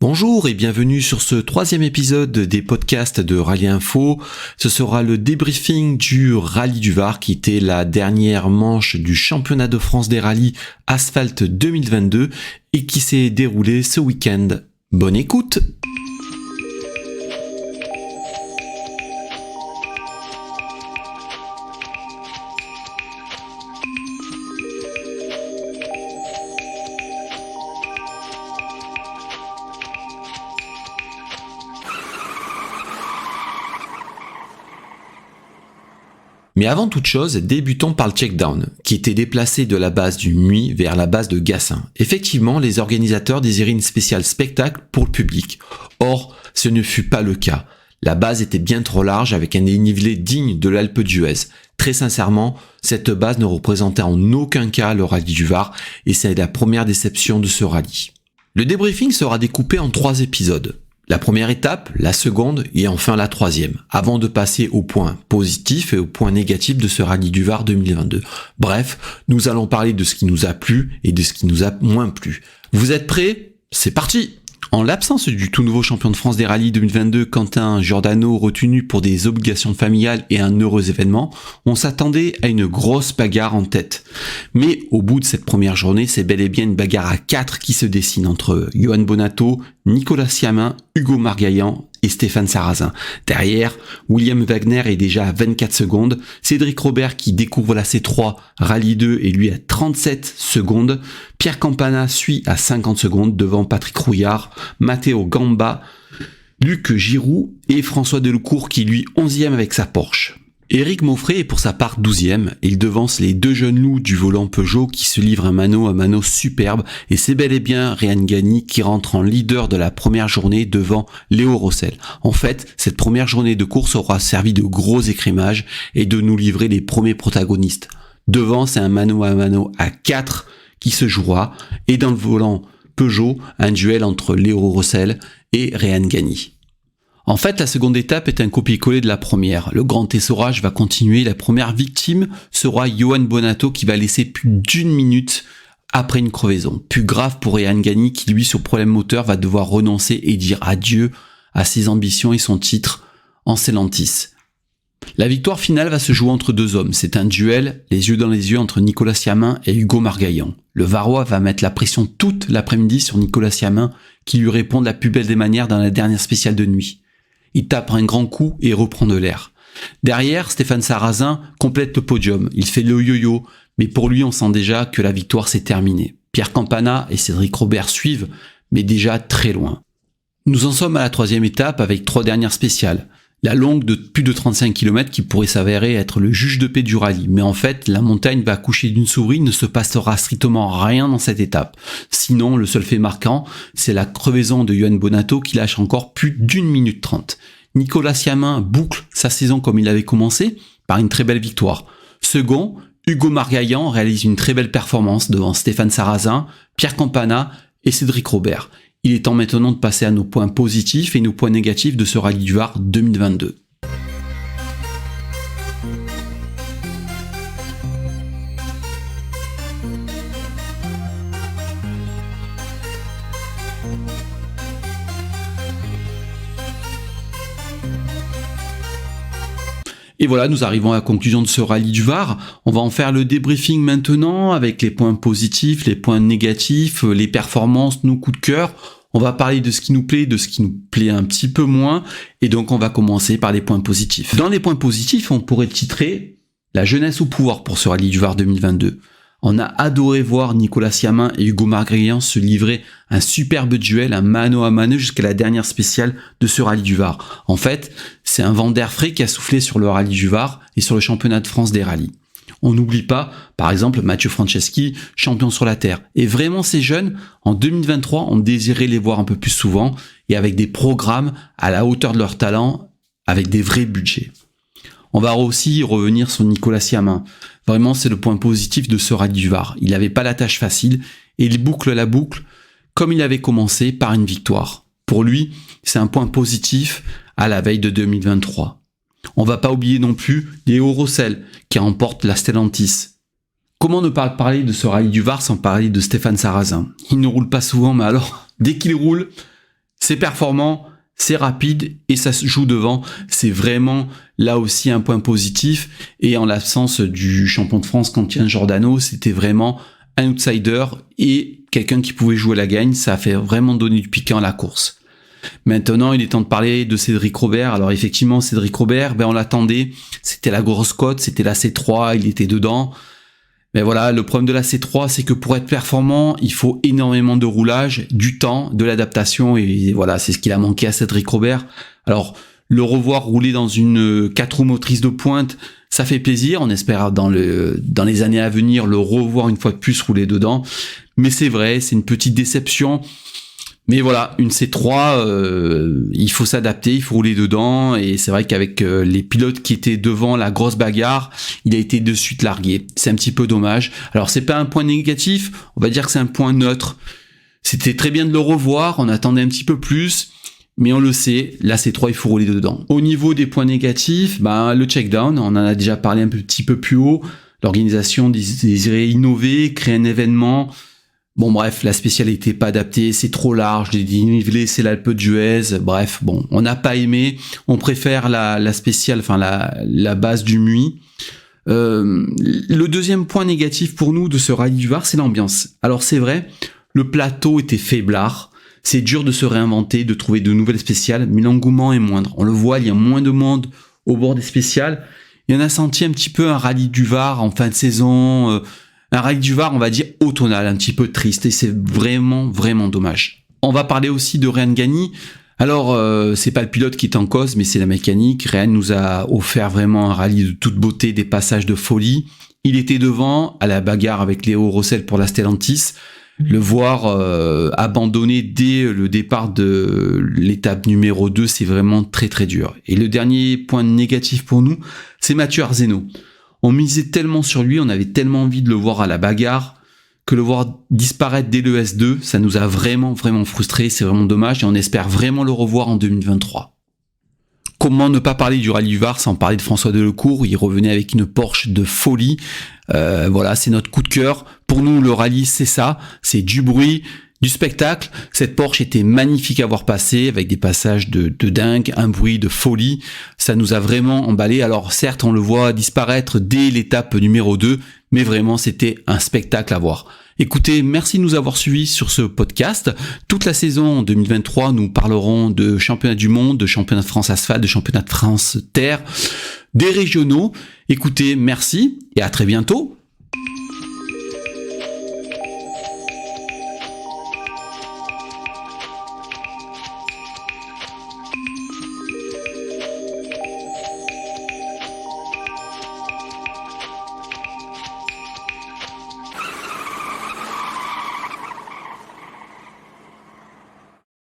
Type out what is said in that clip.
Bonjour et bienvenue sur ce 3e épisode des podcasts de Rallye Info. Ce sera le débriefing du Rallye du Var qui était la dernière manche du championnat de France des rallyes Asphalte 2022 et qui s'est déroulé ce week-end. Bonne écoute! Mais avant toute chose, débutons par le check-down, qui était déplacé de la base du Muy vers la base de Gassin. Effectivement, les organisateurs désiraient une spéciale spectacle pour le public. Or, ce ne fut pas le cas. La base était bien trop large avec un dénivelé digne de l'Alpe d'Huez. Très sincèrement, cette base ne représentait en aucun cas le rallye du Var et c'est la première déception de ce rallye. Le débriefing sera découpé en 3 épisodes. La première étape, la seconde et enfin la 3e, avant de passer aux points positifs et aux points négatifs de ce rallye du Var 2022. Bref, nous allons parler de ce qui nous a plu et de ce qui nous a moins plu. Vous êtes prêts ? C'est parti ! En l'absence du tout nouveau champion de France des rallyes 2022, Quentin Giordano, retenu pour des obligations familiales et un heureux événement, on s'attendait à une grosse bagarre en tête. Mais au bout de cette première journée, c'est bel et bien une bagarre à 4 qui se dessine entre Johan Bonato, Nicolas Siamin, Hugo Margaillan et Stéphane Sarrazin. Derrière, William Wagner est déjà à 24 secondes, Cédric Robert qui découvre la C3, Rallye 2 et lui à 37 secondes, Pierre Campana suit à 50 secondes devant Patrick Rouillard, Matteo Gamba, Luc Giroux et François Delecourt qui lui 11e avec sa Porsche. Éric Maufré est pour sa part 12e, il devance les 2 jeunes loups du volant Peugeot qui se livrent un mano à mano superbe et c'est bel et bien Réan Gani qui rentre en leader de la première journée devant Léo Rossel. En fait, cette première journée de course aura servi de gros écrémage et de nous livrer les premiers protagonistes. Devant, c'est un mano à mano à 4 qui se jouera et dans le volant Peugeot, un duel entre Léo Rossel et Réan Gani. En fait, la seconde étape est un copier-coller de la première. Le grand essorage va continuer. La première victime sera Johan Bonato qui va laisser plus d'1 minute après une crevaison. Plus grave pour Réan Gani qui, lui, sur problème moteur, va devoir renoncer et dire adieu à ses ambitions et son titre en Stellantis. La victoire finale va se jouer entre 2 hommes. C'est un duel, les yeux dans les yeux, entre Nicolas Siamin et Hugo Margaillan. Le Varois va mettre la pression toute l'après-midi sur Nicolas Siamin qui lui répond de la plus belle des manières dans la dernière spéciale de nuit. Il tape un grand coup et reprend de l'air. Derrière, Stéphane Sarrazin complète le podium. Il fait le yo-yo, mais pour lui, on sent déjà que la victoire s'est terminée. Pierre Campana et Cédric Robert suivent, mais déjà très loin. Nous en sommes à la 3e étape avec 3 dernières spéciales. La longue de plus de 35 km qui pourrait s'avérer être le juge de paix du rallye. Mais en fait, la montagne va accoucher d'une souris, il ne se passera strictement rien dans cette étape. Sinon, le seul fait marquant, c'est la crevaison de Johan Bonato qui lâche encore plus d'1 minute 30. Nicolas Siamin boucle sa saison comme il avait commencé, par une très belle victoire. Second, Hugo Margaillan réalise une très belle performance devant Stéphane Sarrazin, Pierre Campana et Cédric Robert. Il est temps maintenant de passer à nos points positifs et nos points négatifs de ce rallye du Var 2022. Et voilà, nous arrivons à la conclusion de ce rallye du Var. On va en faire le débriefing maintenant avec les points positifs, les points négatifs, les performances, nos coups de cœur. On va parler de ce qui nous plaît, de ce qui nous plaît un petit peu moins. Et donc, on va commencer par les points positifs. Dans les points positifs, on pourrait titrer la jeunesse au pouvoir pour ce rallye du Var 2022. On a adoré voir Nicolas Siamin et Hugo Margaillan se livrer un superbe duel, un mano à mano jusqu'à la dernière spéciale de ce rallye du Var. En fait, c'est un vent d'air frais qui a soufflé sur le rallye du Var et sur le championnat de France des rallyes. On n'oublie pas, par exemple, Mathieu Franceschi, champion sur la Terre. Et vraiment, ces jeunes, en 2023, on désirait les voir un peu plus souvent et avec des programmes à la hauteur de leur talent, avec des vrais budgets. On va aussi revenir sur Nicolas Siamin. Vraiment, c'est le point positif de ce rallye du Var. Il n'avait pas la tâche facile et il boucle la boucle comme il avait commencé par une victoire. Pour lui, c'est un point positif à la veille de 2023. On va pas oublier non plus Léo Rossel qui remporte la Stellantis. Comment ne pas parler de ce rallye du Var sans parler de Stéphane Sarrazin? Il ne roule pas souvent, mais alors, dès qu'il roule, C'est performant, c'est rapide et ça se joue devant. C'est vraiment là aussi un point positif. Et en l'absence du champion de France Quentin Giordano, c'était vraiment un outsider et quelqu'un qui pouvait jouer la gagne. Ça a fait vraiment donner du piquant à la course. Maintenant, il est temps de parler de Cédric Robert. Alors effectivement, Cédric Robert, on l'attendait. C'était la grosse cote, c'était la C3, il était dedans. Mais voilà, le problème de la C3, c'est que pour être performant, il faut énormément de roulage, du temps, de l'adaptation. Et voilà, c'est ce qu'il a manqué à Cédric Robert. Alors, le revoir rouler dans une 4 roues motrices de pointe, ça fait plaisir. On espère dans les années à venir le revoir une fois de plus rouler dedans. Mais c'est vrai, c'est une petite déception. Mais voilà, une C3, il faut s'adapter, il faut rouler dedans. Et c'est vrai qu'avec les pilotes qui étaient devant la grosse bagarre, il a été de suite largué. C'est un petit peu dommage. Alors c'est pas un point négatif, on va dire que c'est un point neutre. C'était très bien de le revoir, on attendait un petit peu plus. Mais on le sait, la C3, il faut rouler dedans. Au niveau des points négatifs, le check-down, on en a déjà parlé un petit peu plus haut. L'organisation désirait innover, créer un événement. Bon bref, la spéciale n'était pas adaptée, c'est trop large, les dénivelés c'est l'Alpe d'Huez, bref, bon, on n'a pas aimé, on préfère la spéciale, enfin la base du Muy. Le deuxième point négatif pour nous de ce rallye du Var, c'est l'ambiance. Alors c'est vrai, le plateau était faiblard, c'est dur de se réinventer, de trouver de nouvelles spéciales, mais l'engouement est moindre. On le voit, il y a moins de monde au bord des spéciales, et on a senti un petit peu un rallye du Var en fin de saison, un rallye du Var, on va dire, automnal, un petit peu triste, et c'est vraiment, vraiment dommage. On va parler aussi de Rehan Gagny. Alors, c'est pas le pilote qui est en cause, mais c'est la mécanique. Rehan nous a offert vraiment un rallye de toute beauté, des passages de folie. Il était devant, à la bagarre avec Léo Rossel pour la Stellantis. Le voir abandonner dès le départ de l'étape numéro 2, c'est vraiment très très dur. Et le dernier point négatif pour nous, c'est Mathieu Arzeno. On misait tellement sur lui, on avait tellement envie de le voir à la bagarre, que le voir disparaître dès le S2, ça nous a vraiment, vraiment frustrés, c'est vraiment dommage, et on espère vraiment le revoir en 2023. Comment ne pas parler du rallye du Var sans parler de François Delecourt, il revenait avec une Porsche de folie, voilà, c'est notre coup de cœur. Pour nous, le rallye, c'est ça, c'est du bruit, du spectacle. Cette Porsche était magnifique à voir passer, avec des passages de dingue, un bruit de folie. Ça nous a vraiment emballé. Alors certes, on le voit disparaître dès l'étape numéro 2, mais vraiment, c'était un spectacle à voir. Écoutez, merci de nous avoir suivis sur ce podcast. Toute la saison 2023, nous parlerons de championnat du monde, de championnat de France asphalte, de championnat de France terre, des régionaux. Écoutez, merci et à très bientôt.